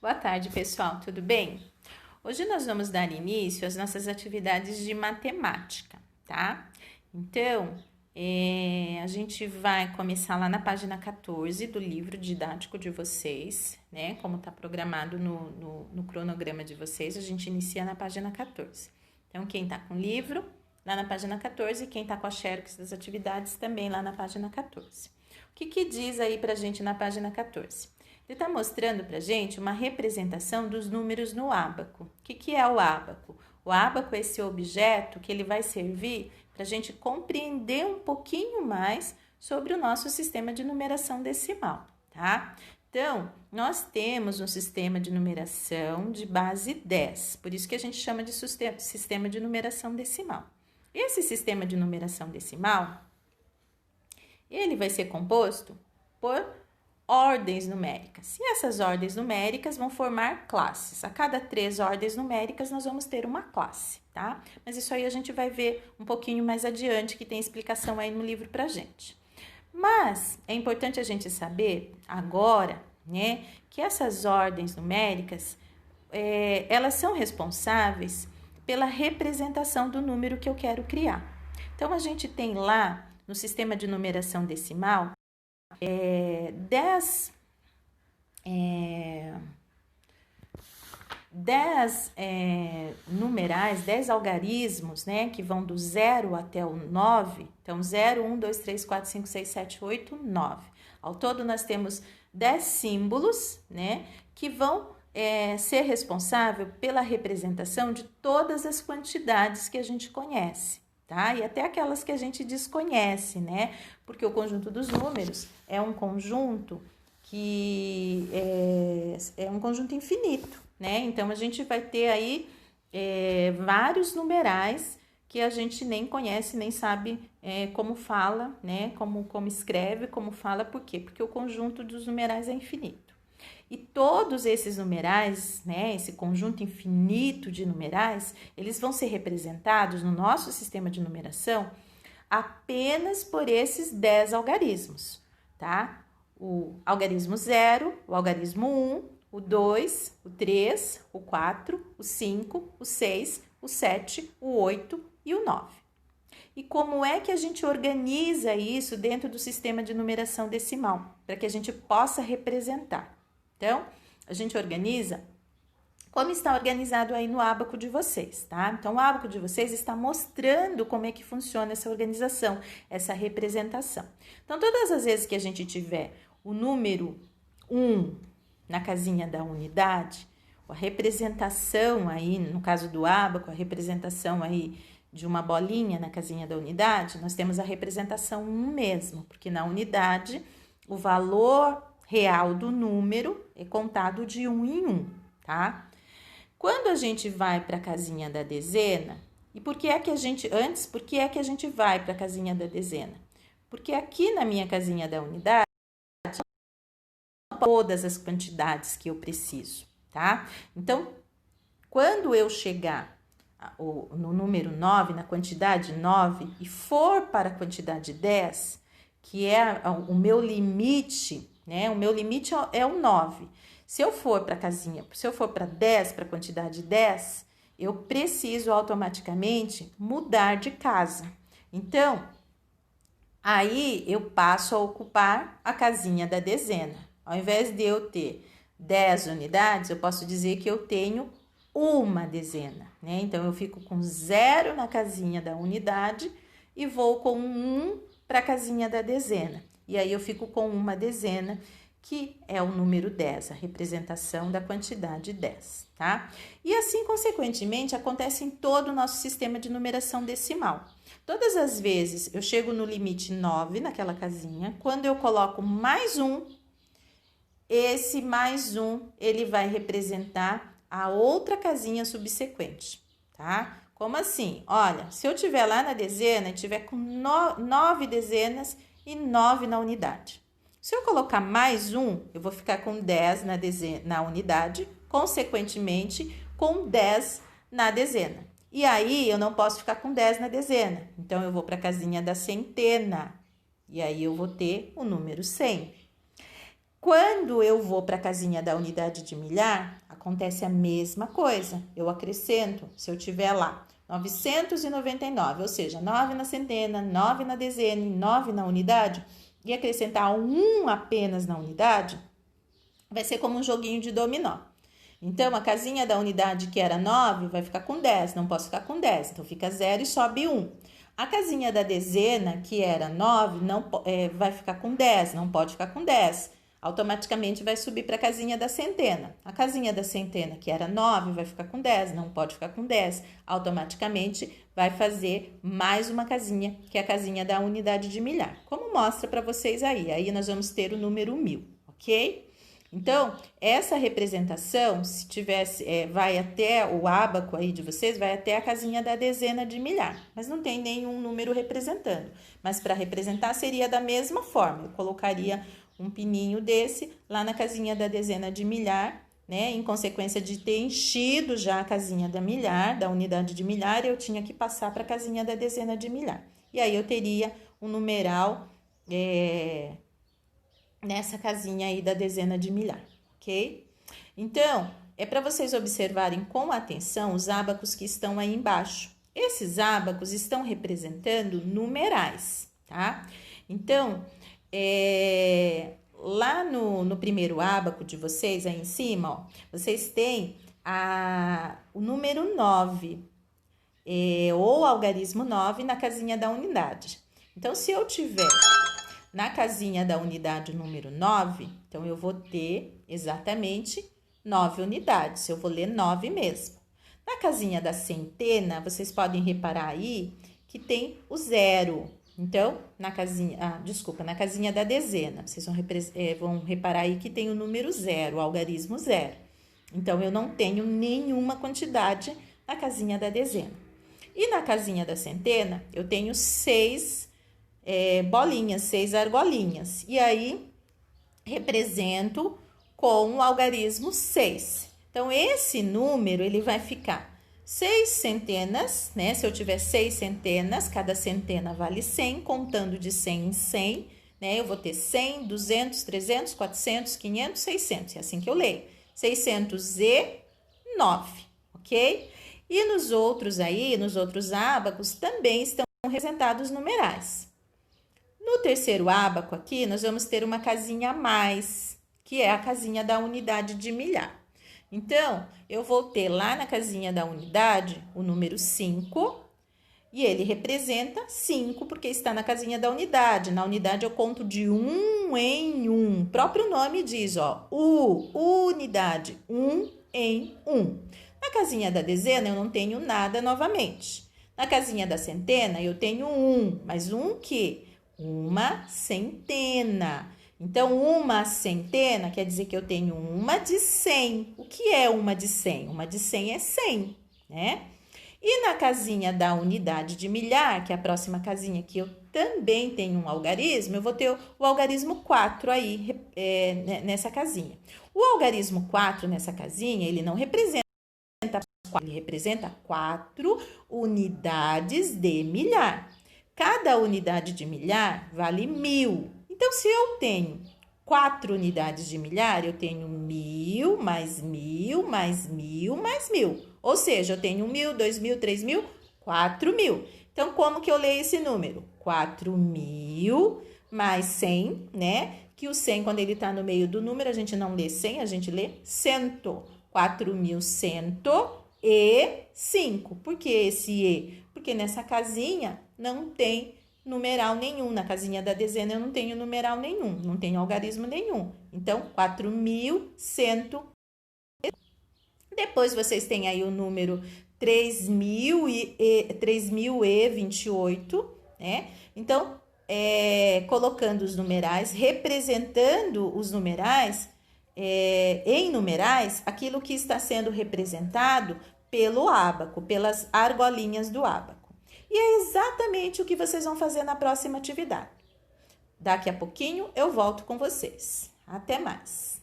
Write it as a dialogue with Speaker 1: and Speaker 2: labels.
Speaker 1: Boa tarde, pessoal, tudo bem? Hoje nós vamos dar início às nossas atividades de matemática, tá? Então, a gente vai começar lá na página 14 do livro didático de vocês, né? Como tá programado no cronograma de vocês, a gente inicia na página 14. Então, quem tá com o livro, lá na página 14, e quem tá com a xerox das atividades, também lá na página 14. O que diz aí pra gente na página 14? Ele está mostrando para a gente uma representação dos números no ábaco. O que é o ábaco? O ábaco é esse objeto que ele vai servir para a gente compreender um pouquinho mais sobre o nosso sistema de numeração decimal, tá? Então, nós temos um sistema de numeração de base 10, por isso que a gente chama de sistema de numeração decimal. Esse sistema de numeração decimal, ele vai ser composto por ordens numéricas. E essas ordens numéricas vão formar classes. A cada 3 ordens numéricas, nós vamos ter uma classe, tá? Mas isso aí a gente vai ver um pouquinho mais adiante, que tem explicação aí no livro pra gente. Mas é importante a gente saber agora, né, que essas ordens numéricas, elas são responsáveis pela representação do número que eu quero criar. Então, a gente tem lá no sistema de numeração decimal 10 numerais, 10 algarismos, né, que vão do 0 até o 9. Então, 0, 1, 2, 3, 4, 5, 6, 7, 8, 9. Ao todo, nós temos 10 símbolos, né, que vão ser responsável pela representação de todas as quantidades que a gente conhece. Tá? E até aquelas que a gente desconhece, né? Porque o conjunto dos números é um conjunto que é um conjunto infinito, né? Então, a gente vai ter aí vários numerais que a gente nem conhece, nem sabe como fala, né? Como escreve, como fala, por quê? Porque o conjunto dos numerais é infinito. E todos esses numerais, né, esse conjunto infinito de numerais, eles vão ser representados no nosso sistema de numeração apenas por esses 10 algarismos, tá? O algarismo 0, o algarismo 1, o 2, o 3, o 4, o 5, o 6, o 7, o 8 e o 9. E como é que a gente organiza isso dentro do sistema de numeração decimal, para que a gente possa representar? Então, a gente organiza como está organizado aí no ábaco de vocês, tá? Então, o ábaco de vocês está mostrando como é que funciona essa organização, essa representação. Então, todas as vezes que a gente tiver o número 1 na casinha da unidade, a representação aí, no caso do ábaco, a representação aí de uma bolinha na casinha da unidade, nós temos a representação 1 mesmo, porque na unidade o valor real do número é contado de 1 em 1, tá? Quando a gente vai para a casinha da dezena, e por que é que a gente vai para a casinha da dezena? Porque aqui na minha casinha da unidade, todas as quantidades que eu preciso, tá? Então, quando eu chegar no número 9, na quantidade 9, e for para a quantidade 10, que é o meu limite, né? O meu limite é o 9. Se eu for para a casinha, se eu for para 10, para a quantidade 10, eu preciso automaticamente mudar de casa. Então, aí eu passo a ocupar a casinha da dezena. Ao invés de eu ter 10 unidades, eu posso dizer que eu tenho uma dezena, né? Então, eu fico com 0 na casinha da unidade e vou com 1 para a casinha da dezena. E aí eu fico com uma dezena, que é o número 10, a representação da quantidade 10, tá? E assim, consequentemente, acontece em todo o nosso sistema de numeração decimal. Todas as vezes eu chego no limite 9 naquela casinha, quando eu coloco mais 1, esse mais 1, ele vai representar a outra casinha subsequente, tá? Como assim? Olha, se eu tiver lá na dezena, tiver com 9 dezenas e 9 na unidade. Se eu colocar mais 1, eu vou ficar com 10 na unidade, consequentemente, com 10 na dezena. E aí, eu não posso ficar com 10 na dezena. Então, eu vou para a casinha da centena. E aí, eu vou ter o número 100. Quando eu vou para a casinha da unidade de milhar, acontece a mesma coisa. Eu acrescento, se eu tiver lá 999, ou seja, 9 na centena, 9 na dezena e 9 na unidade, e acrescentar 1 apenas na unidade, vai ser como um joguinho de dominó. Então, a casinha da unidade que era 9 vai ficar com 10, não posso ficar com 10, então fica 0 e sobe 1. A casinha da dezena, que era 9, vai ficar com 10, não pode ficar com 10. Automaticamente vai subir para a casinha da centena. A casinha da centena, que era 9, vai ficar com 10, não pode ficar com 10. Automaticamente vai fazer mais uma casinha, que é a casinha da unidade de milhar. Como mostra para vocês aí. Aí nós vamos ter o número 1000, ok? Então, essa representação, se tivesse, vai até o ábaco aí de vocês, vai até a casinha da dezena de milhar, mas não tem nenhum número representando. Mas para representar seria da mesma forma, eu colocaria um pininho desse lá na casinha da dezena de milhar, né? Em consequência de ter enchido já a casinha da milhar, da unidade de milhar, eu tinha que passar para a casinha da dezena de milhar. E aí eu teria um numeral nessa casinha aí da dezena de milhar, ok? Então, é para vocês observarem com atenção os ábacos que estão aí embaixo. Esses ábacos estão representando numerais, tá? Então, lá no primeiro ábaco de vocês, aí em cima, ó, vocês têm o número 9, ou algarismo 9 na casinha da unidade. Então, se eu tiver na casinha da unidade número 9, então eu vou ter exatamente 9 unidades, eu vou ler 9 mesmo. Na casinha da centena, vocês podem reparar aí que tem o 0. Então, na casinha da dezena, vocês vão reparar aí que tem o número 0, o algarismo 0. Então, eu não tenho nenhuma quantidade na casinha da dezena. E na casinha da centena, eu tenho 6 bolinhas, 6 argolinhas. E aí, represento com o algarismo 6. Então, esse número, ele vai ficar 6 centenas, né? Se eu tiver 6 centenas, cada centena vale 100, contando de 100 em 100, né? Eu vou ter 100, 200, 300, 400, 500, 600. É assim que eu leio. 609, ok? E nos outros ábacos, também estão representados numerais. No terceiro ábaco aqui, nós vamos ter uma casinha a mais, que é a casinha da unidade de milhar. Então, eu vou ter lá na casinha da unidade o número 5, e ele representa 5, porque está na casinha da unidade. Na unidade eu conto de 1 em 1. O próprio nome diz, ó, unidade, 1 em 1. Na casinha da dezena eu não tenho nada novamente. Na casinha da centena eu tenho 1, mas 1 o quê? Uma centena. Então, uma centena quer dizer que eu tenho uma de 100. O que é uma de 100? Uma de 100 é 100, né? E na casinha da unidade de milhar, que é a próxima casinha que eu também tenho um algarismo, eu vou ter o algarismo 4 aí nessa casinha. O algarismo 4 nessa casinha, ele não representa 4, ele representa 4 unidades de milhar. Cada unidade de milhar vale 1000. Então, se eu tenho 4 unidades de milhar, eu tenho 1000 mais 1000 mais 1000 mais 1000. Ou seja, eu tenho 1000, 2000, 3000, 4000. Então, como que eu leio esse número? 4000 mais 100, né? Que o 100, quando ele está no meio do número, a gente não lê 100, a gente lê 100. 4105. Por que esse E? Porque nessa casinha não tem numeral nenhum. Na casinha da dezena eu não tenho numeral nenhum, não tenho algarismo nenhum. Então, 4100. Depois vocês têm aí o número 3028, né? Então, colocando os numerais, representando os numerais, em numerais, aquilo que está sendo representado pelo ábaco, pelas argolinhas do ábaco. E é exatamente o que vocês vão fazer na próxima atividade. Daqui a pouquinho eu volto com vocês. Até mais!